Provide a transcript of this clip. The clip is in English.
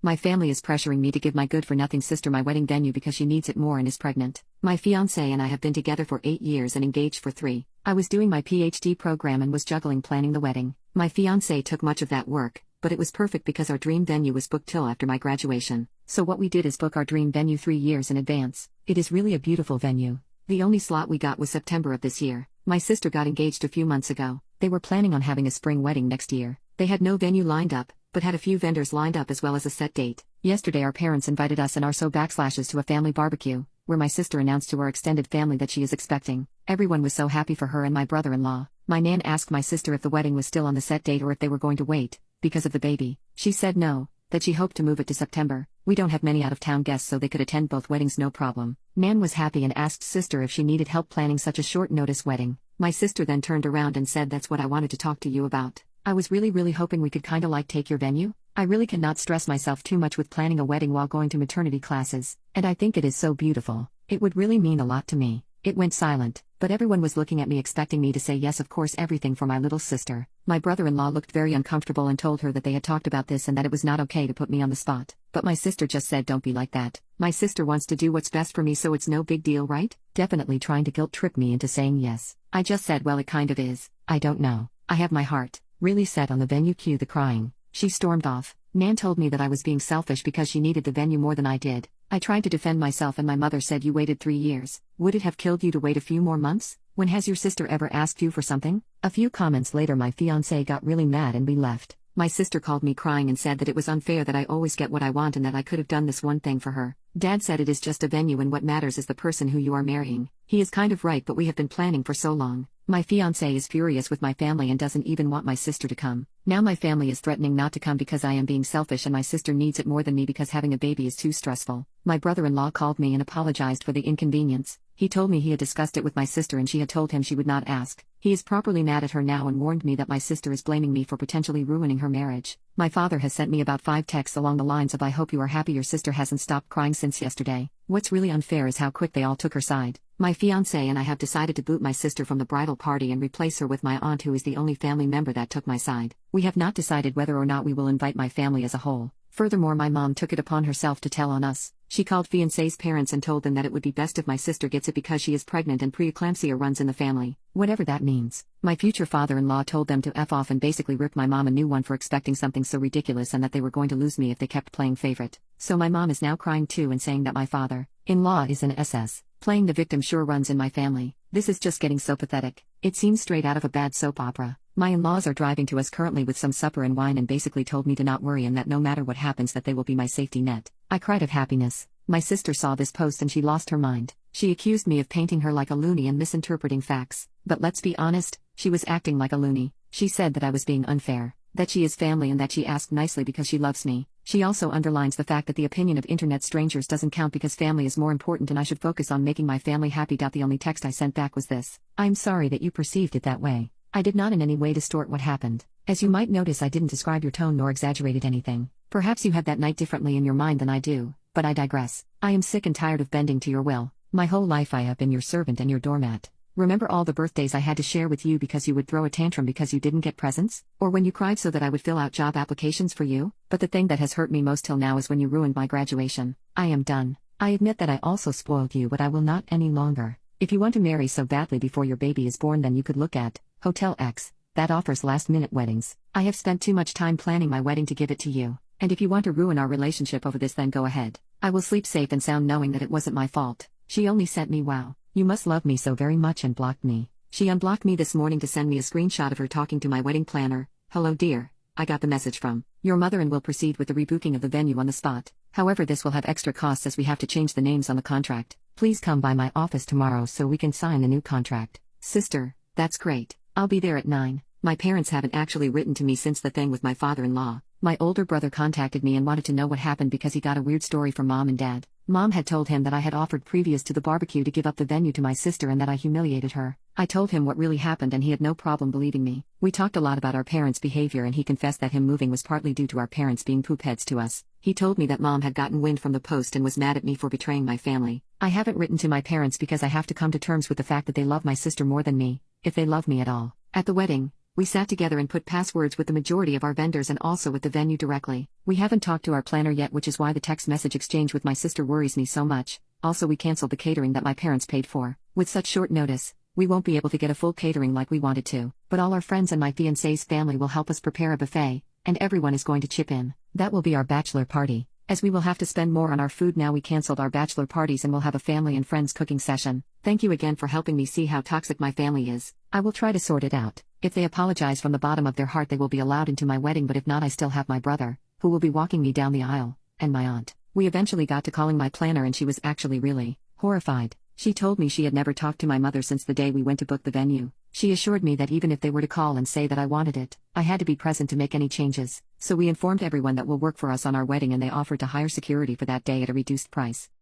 My family is pressuring me to give my good-for-nothing sister my wedding venue because she needs it more and is pregnant. My fiancé and I have been together for 8 years and engaged for 3. I was doing my PhD program and was juggling planning the wedding. My fiancé took much of that work, but it was perfect because our dream venue was booked till after my graduation. So what we did is book our dream venue 3 years in advance. It is really a beautiful venue. The only slot we got was September of this year. My sister got engaged a few months ago. They were planning on having a spring wedding next year. They had no venue lined up, but had a few vendors lined up as well as a set date. Yesterday our parents invited us and our to a family barbecue, where my sister announced to our extended family that she is expecting. Everyone was so happy for her and my brother-in-law. My nan asked my sister if the wedding was still on the set date or if they were going to wait, because of the baby. She said no, that she hoped to move it to September. We don't have many out-of-town guests so they could attend both weddings no problem. Nan was happy and asked sister if she needed help planning such a short-notice wedding. My sister then turned around and said that's what I wanted to talk to you about. I was really hoping we could kinda like take your venue. I really cannot stress myself too much with planning a wedding while going to maternity classes, and I think it is so beautiful. It would really mean a lot to me. It went silent, but everyone was looking at me expecting me to say yes, of course, everything for my little sister. My brother-in-law looked very uncomfortable and told her that they had talked about this and that it was not okay to put me on the spot. But my sister just said don't be like that. My sister wants to do what's best for me so it's no big deal, right? Definitely trying to guilt trip me into saying yes. I just said well it kind of is. I don't know. I have my heart really set on the venue. Cue the crying. She stormed off. Nan told me that I was being selfish because she needed the venue more than I did. I tried to defend myself and my mother said you waited 3 years. Would it have killed you to wait a few more months? When has your sister ever asked you for something? A few comments later my fiancé got really mad and we left. My sister called me crying and said that it was unfair that I always get what I want and that I could have done this one thing for her. Dad said it is just a venue and what matters is the person who you are marrying. He is kind of right, but we have been planning for so long. My fiancé is furious with my family and doesn't even want my sister to come. Now my family is threatening not to come because I am being selfish and my sister needs it more than me because having a baby is too stressful. My brother-in-law called me and apologized for the inconvenience. He told me he had discussed it with my sister and she had told him she would not ask. He is properly mad at her now and warned me that my sister is blaming me for potentially ruining her marriage. My father has sent me about 5 texts along the lines of I hope you are happy your sister hasn't stopped crying since yesterday. What's really unfair is how quick they all took her side. My fiancé and I have decided to boot my sister from the bridal party and replace her with my aunt who is the only family member that took my side. We have not decided whether or not we will invite my family as a whole. Furthermore, my mom took it upon herself to tell on us. She called fiancé's parents and told them that it would be best if my sister gets it because she is pregnant and preeclampsia runs in the family. Whatever that means. My future father-in-law told them to F off and basically rip my mom a new one for expecting something so ridiculous and that they were going to lose me if they kept playing favorite. So my mom is now crying too and saying that my father-in-law is an SS. Playing the victim sure runs in my family. This is just getting so pathetic. It seems straight out of a bad soap opera. My in-laws are driving to us currently with some supper and wine and basically told me to not worry and that no matter what happens that they will be my safety net. I cried of happiness. My sister saw this post and she lost her mind. She accused me of painting her like a loony and misinterpreting facts. But let's be honest, she was acting like a loony. She said that I was being unfair, that she is family and that she asked nicely because she loves me. She also underlines the fact that the opinion of internet strangers doesn't count because family is more important and I should focus on making my family happy. The only text I sent back was this: I'm sorry that you perceived it that way. I did not in any way distort what happened. As you might notice, I didn't describe your tone nor exaggerated anything. Perhaps you have that night differently in your mind than I do, but I digress. I am sick and tired of bending to your will. My whole life I have been your servant and your doormat. Remember all the birthdays I had to share with you because you would throw a tantrum because you didn't get presents? Or when you cried so that I would fill out job applications for you? But the thing that has hurt me most till now is when you ruined my graduation. I am done. I admit that I also spoiled you, but I will not any longer. If you want to marry so badly before your baby is born, then you could look at Hotel X, that offers last-minute weddings. I have spent too much time planning my wedding to give it to you. And if you want to ruin our relationship over this, then go ahead. I will sleep safe and sound knowing that it wasn't my fault. She only sent me wow, you must love me so very much, and blocked me. She unblocked me this morning to send me a screenshot of her talking to my wedding planner. Hello dear, I got the message from your mother and will proceed with the rebooking of the venue on the spot. However, this will have extra costs as we have to change the names on the contract. Please come by my office tomorrow so we can sign the new contract. Sister, that's great. I'll be there at 9. My parents haven't actually written to me since the thing with my father-in-law. My older brother contacted me and wanted to know what happened because he got a weird story from mom and dad. Mom had told him that I had offered previous to the barbecue to give up the venue to my sister and that I humiliated her. I told him what really happened and he had no problem believing me. We talked a lot about our parents' behavior and he confessed that him moving was partly due to our parents being poopheads to us. He told me that mom had gotten wind from the post and was mad at me for betraying my family. I haven't written to my parents because I have to come to terms with the fact that they love my sister more than me, if they love me at all. At the wedding, We sat together and put passwords with the majority of our vendors and also with the venue directly. We haven't talked to our planner yet, which is why the text message exchange with my sister worries me so much. Also, we canceled the catering that my parents paid for. With such short notice, we won't be able to get a full catering like we wanted to. But all our friends and my fiancé's family will help us prepare a buffet, and everyone is going to chip in. That will be our bachelor party. As we will have to spend more on our food now, we canceled our bachelor parties and will have a family and friends cooking session. Thank you again for helping me see how toxic my family is. I will try to sort it out. If they apologize from the bottom of their heart, they will be allowed into my wedding, but if not, I still have my brother, who will be walking me down the aisle, and my aunt. We eventually got to calling my planner and she was actually really horrified. She told me she had never talked to my mother since the day we went to book the venue. She assured me that even if they were to call and say that I wanted it, I had to be present to make any changes. So we informed everyone that will work for us on our wedding, and they offered to hire security for that day at a reduced price.